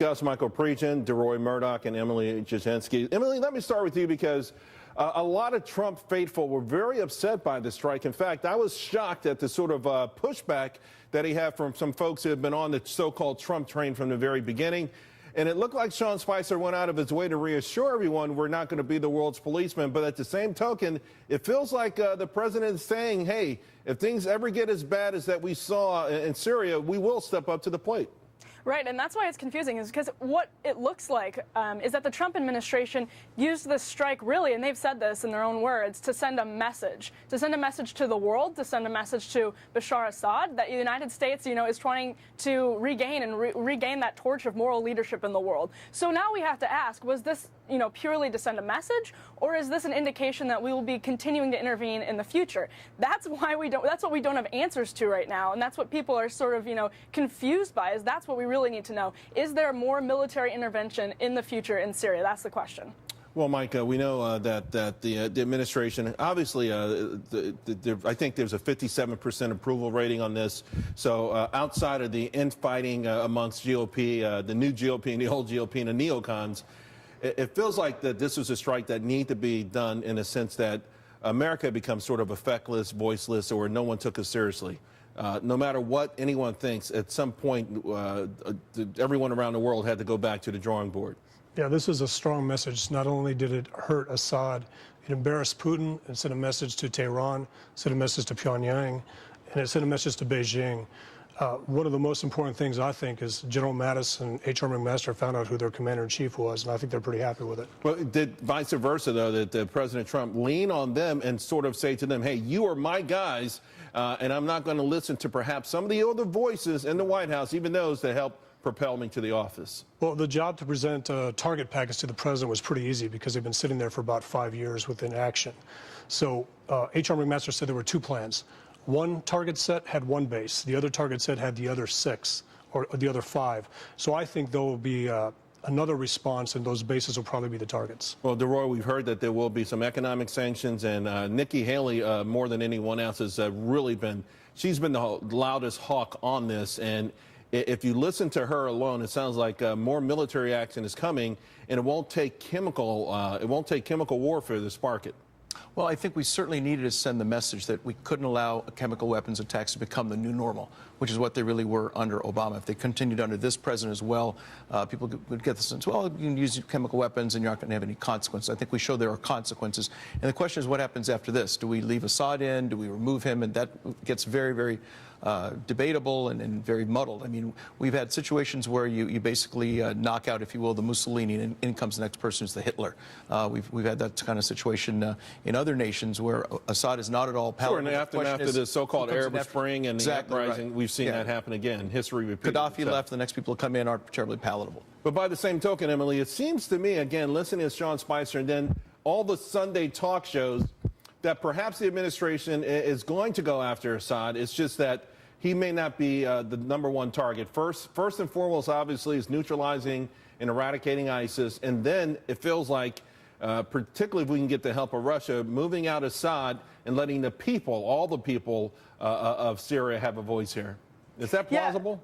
Gus, Michael Pregent, Deroy Murdock, and Emily Jasjinsky. Emily, let me start with you because a lot of Trump faithful were very upset by the strike. In fact, I was shocked at the sort of pushback that he had from some folks who have been on the so-called Trump train from the very beginning. And it looked like Sean Spicer went out of his way to reassure everyone we're not going to be the world's policeman. But at the same token, it feels like the president is saying, hey, if things ever get as bad as that we saw in Syria, we will step up to the plate. Right, and that's why it's confusing, is because what it looks like is that the Trump administration used this strike really, and they've said this in their own words, to send a message to the world, to send a message to Bashar Assad that the United States, is trying to regain and regain that torch of moral leadership in the world. So now we have to ask, was this, purely to send a message, or is this an indication that we will be continuing to intervene in the future? That's why that's what we don't have answers to right now, and that's what people are sort of, confused by, is that's what we really need to know. Is there more military intervention in the future in Syria? That's the question. Well, Mike, we know that the administration, obviously, I think there's a 57% approval rating on this. So outside of the infighting amongst GOP, the new GOP and the old GOP and the neocons, it feels like that this was a strike that needed to be done in a sense that America becomes sort of effectless, voiceless, or no one took us seriously. No matter what anyone thinks, at some point, everyone around the world had to go back to the drawing board. Yeah, this is a strong message. Not only did it hurt Assad, it embarrassed Putin, it sent a message to Tehran, sent a message to Pyongyang, and it sent a message to Beijing. One of the most important things, I think, is General Mattis and H.R. McMaster found out who their commander-in-chief was, and I think they're pretty happy with it. Well, did vice versa, though, that President Trump lean on them and sort of say to them, hey, you are my guys, and I'm not going to listen to perhaps some of the other voices in the White House, even those that helped propel me to the office? Well, the job to present a target package to the president was pretty easy because they've been sitting there for about 5 years with inaction. So H.R. McMaster said there were two plans. One target set had one base. The other target set had the other 6 or the other 5. So I think there will be another response, and those bases will probably be the targets. Well, Deroy, we've heard that there will be some economic sanctions, and Nikki Haley, more than anyone else, has really she's been the loudest hawk on this. And if you listen to her alone, it sounds like more military action is coming, and it won't take chemical warfare to spark it. Well, I think we certainly needed to send the message that we couldn't allow chemical weapons attacks to become the new normal, which is what they really were under Obama. If they continued under this president as well, people would get the sense, well, you can use chemical weapons and you're not going to have any consequences. I think we show there are consequences. And the question is, what happens after this? Do we leave Assad in? Do we remove him? And that gets very, very debatable and very muddled. I mean, we've had situations where you basically knock out, if you will, the Mussolini, and in comes the next person who's the Hitler. We've had that kind of situation in other nations where Assad is not at all palatable. Sure, and after the so-called Arab Spring and the uprising, right. We've seen that happen again. History repeats. Gaddafi left, the next people who come in aren't terribly palatable. But by the same token, Emily, it seems to me, again, listening to Sean Spicer and then all the Sunday talk shows, that perhaps the administration is going to go after Assad. It's just that he may not be the #1 target. First and foremost, obviously, is neutralizing and eradicating ISIS. And then it feels like, particularly if we can get the help of Russia, moving out Assad and letting the people, all the people of Syria, have a voice here. Is that plausible?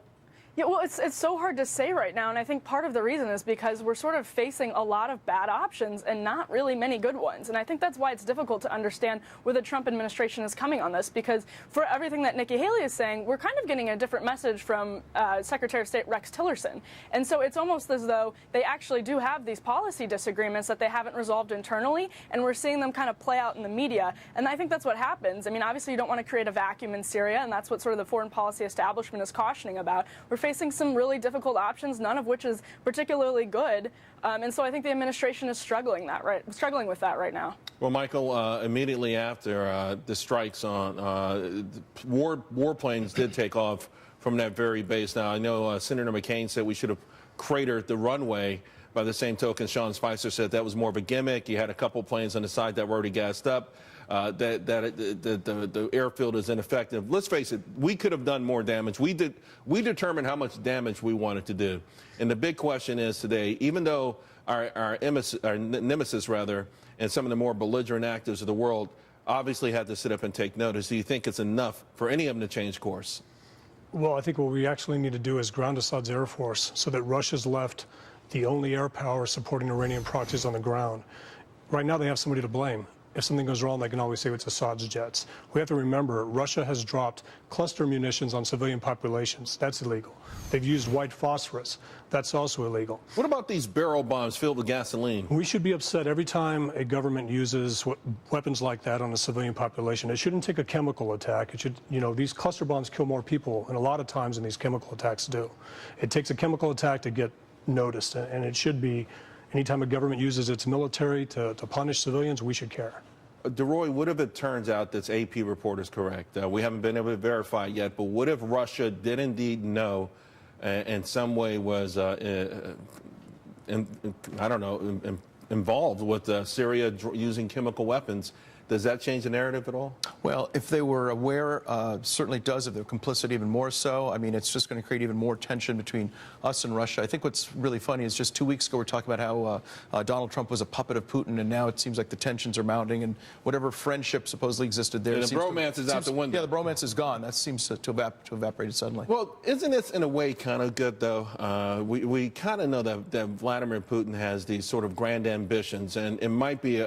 Yeah, well, it's so hard to say right now, and I think part of the reason is because we're sort of facing a lot of bad options and not really many good ones. And I think that's why it's difficult to understand where the Trump administration is coming on this, because for everything that Nikki Haley is saying, we're kind of getting a different message from Secretary of State Rex Tillerson. And so it's almost as though they actually do have these policy disagreements that they haven't resolved internally, and we're seeing them kind of play out in the media. And I think that's what happens. I mean, obviously you don't want to create a vacuum in Syria, and that's what sort of the foreign policy establishment is cautioning about. We're facing some really difficult options, none of which is particularly good, and so I think the administration is struggling with that right now. Well, Michael, immediately after the strikes on warplanes did take off from that very base. Now, I know Senator McCain said we should have cratered the runway. By the same token, Sean Spicer said that was more of a gimmick. You had a couple planes on the side that were already gassed up. The airfield is ineffective. Let's face it, we could have done more damage. We determined how much damage we wanted to do. And the big question is today, even though our nemesis, and some of the more belligerent actors of the world obviously had to sit up and take notice, do you think it's enough for any of them to change course? Well, I think what we actually need to do is ground Assad's air force so that Russia's left the only air power supporting Iranian proxies on the ground. Right now they have somebody to blame. If something goes wrong, they can always say it's Assad's jets. We have to remember, Russia has dropped cluster munitions on civilian populations. That's illegal. They've used white phosphorus. That's also illegal. What about these barrel bombs filled with gasoline? We should be upset every time a government uses weapons like that on a civilian population. It shouldn't take a chemical attack. It should, these cluster bombs kill more people, and a lot of times than these chemical attacks do. It takes a chemical attack to get noticed, and it should be, anytime a government uses its military to punish civilians, we should care. Deroy, what if it turns out this AP report is correct? We haven't been able to verify it yet, but what if Russia did indeed know in some way was, involved with Syria using chemical weapons? Does that change the narrative at all? Well, if they were aware, certainly does. If they're complicit, even more so. I mean, it's just going to create even more tension between us and Russia. I think what's really funny is just 2 weeks ago, we're talking about how Donald Trump was a puppet of Putin, and now it seems like the tensions are mounting, and whatever friendship supposedly existed there. The bromance is out the window. Yeah, the bromance is gone. That seems to evaporated suddenly. Well, isn't this in a way kind of good, though? We kind of know that Vladimir Putin has these sort of grand ambitions, and it might be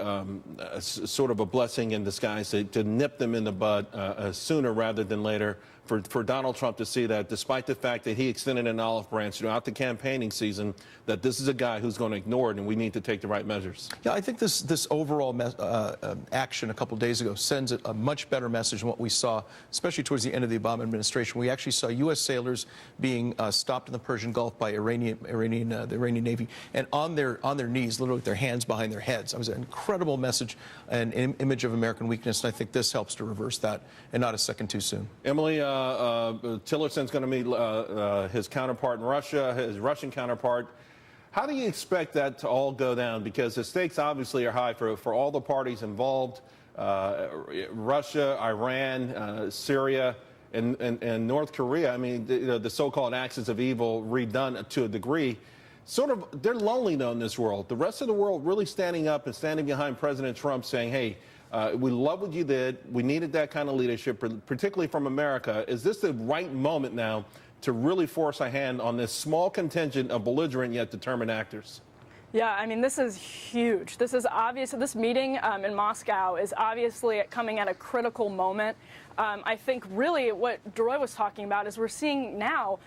sort of a blessing in disguise to nip them in the bud sooner rather than later for Donald Trump to see that, despite the fact that he extended an olive branch throughout the campaigning season, that this is a guy who's going to ignore it, and we need to take the right measures. Yeah, I think this overall action a couple of days ago sends a much better message than what we saw, especially towards the end of the Obama administration. We actually saw U.S. sailors being stopped in the Persian Gulf by the Iranian Navy, and on their knees, literally with their hands behind their heads. It was an incredible message and image of American weakness, and I think this helps to reverse that, and not a second too soon. Emily, Tillerson's going to meet his counterpart in Russia, his Russian counterpart. How do you expect that to all go down? Because the stakes obviously are high for all the parties involved, Russia, Iran, Syria, and North Korea. I mean, the so-called axis of evil redone to a degree. Sort of, they're lonely, though, in this world. The rest of the world really standing up and standing behind President Trump saying, hey, we love what you did. We needed that kind of leadership, particularly from America. Is this the right moment now to really force a hand on this small contingent of belligerent yet determined actors? Yeah, I mean, this is huge. This is obvious. This meeting in Moscow is obviously coming at a critical moment. I think really what Deroy was talking about is we're seeing now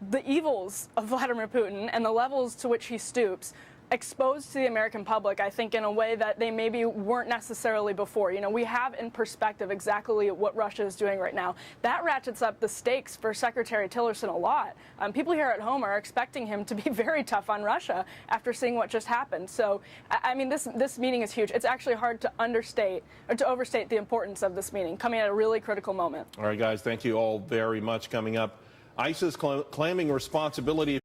the evils of Vladimir Putin and the levels to which he stoops exposed to the American public, I think, in a way that they maybe weren't necessarily before. We have in perspective exactly what Russia is doing right now. That ratchets up the stakes for Secretary Tillerson a lot. People here at home are expecting him to be very tough on Russia after seeing what just happened. So, I mean, this meeting is huge. It's actually hard to understate or to overstate the importance of this meeting, coming at a really critical moment. All right, guys, thank you all very much. Coming up, ISIS claiming responsibility